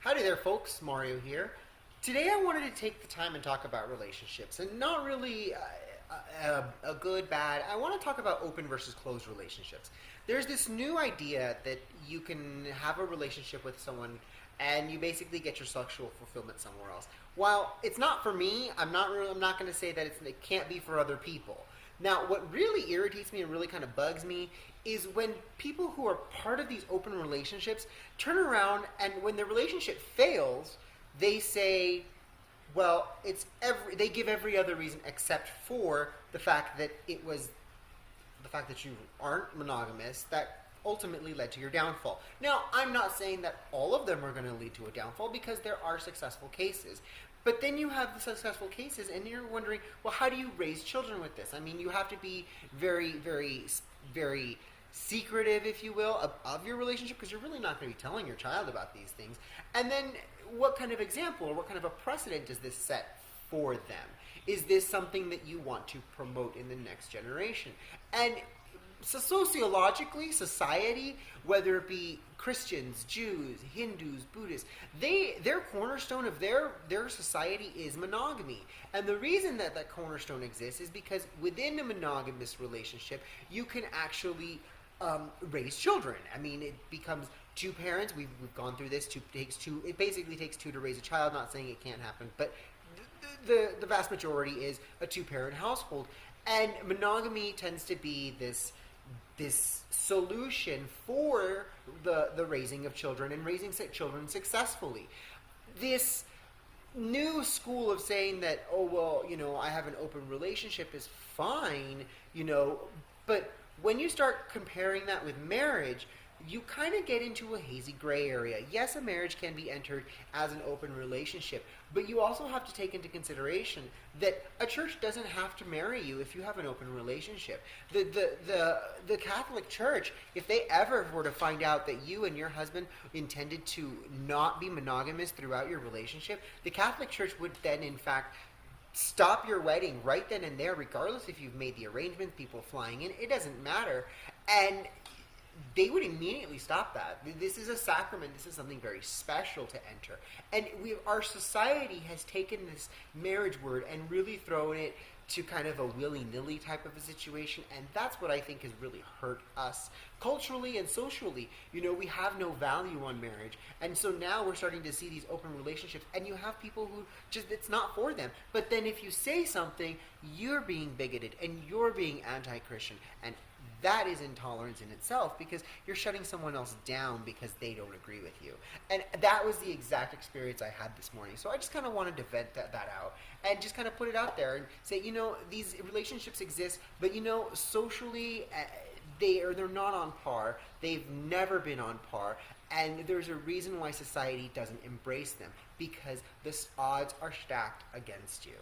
Howdy there, folks. Mario here. Today I wanted to take the time and talk about relationships, and not really a good, bad. I want to talk about open versus closed relationships. There's this new idea that you can have a relationship with someone and you basically get your sexual fulfillment somewhere else. While it's not for me, I'm not going to say that it can't be for other people. Now, what really irritates me and really kind of bugs me is when people who are part of these open relationships turn around and when the relationship fails, they say, well, they give every other reason except for the fact that the fact that you aren't monogamous that ultimately led to your downfall. Now, I'm not saying that all of them are going to lead to a downfall because there are successful cases. But then you have the successful cases and you're wondering, well, how do you raise children with this? I mean, you have to be very, very, very secretive, if you will, of your relationship because you're really not going to be telling your child about these things. And then what kind of example or what kind of a precedent does this set for them? Is this something that you want to promote in the next generation? And so sociologically, society, whether it be Christians, Jews, Hindus, Buddhists, their cornerstone of their society is monogamy. And the reason that that cornerstone exists is because within a monogamous relationship, you can actually raise children. I mean, it becomes two parents. We've gone through this. It basically takes two to raise a child. Not saying it can't happen, but the vast majority is a two-parent household. And monogamy tends to be this solution for the raising of children and raising children successfully. This new school of saying that, oh, well, I have an open relationship is fine, but when you start comparing that with marriage, you kind of get into a hazy gray area. Yes, a marriage can be entered as an open relationship, but you also have to take into consideration that a church doesn't have to marry you if you have an open relationship. The Catholic Church, if they ever were to find out that you and your husband intended to not be monogamous throughout your relationship, the Catholic Church would then, in fact, stop your wedding right then and there, regardless if you've made the arrangements, people flying in, it doesn't matter. And they would immediately stop that. This is a sacrament. This is something very special to enter. And our society has taken this marriage word and really thrown it to kind of a willy-nilly type of a situation, and that's what I think has really hurt us culturally and socially. We have no value on marriage, and so now we're starting to see these open relationships, and you have people who it's not for them. But then if you say something, you're being bigoted, and you're being anti-Christian, and that is intolerance in itself because you're shutting someone else down because they don't agree with you. And that was the exact experience I had this morning. So I just kind of wanted to vent that out and just kind of put it out there and say, these relationships exist, but socially they're not on par. They've never been on par. And there's a reason why society doesn't embrace them because the odds are stacked against you.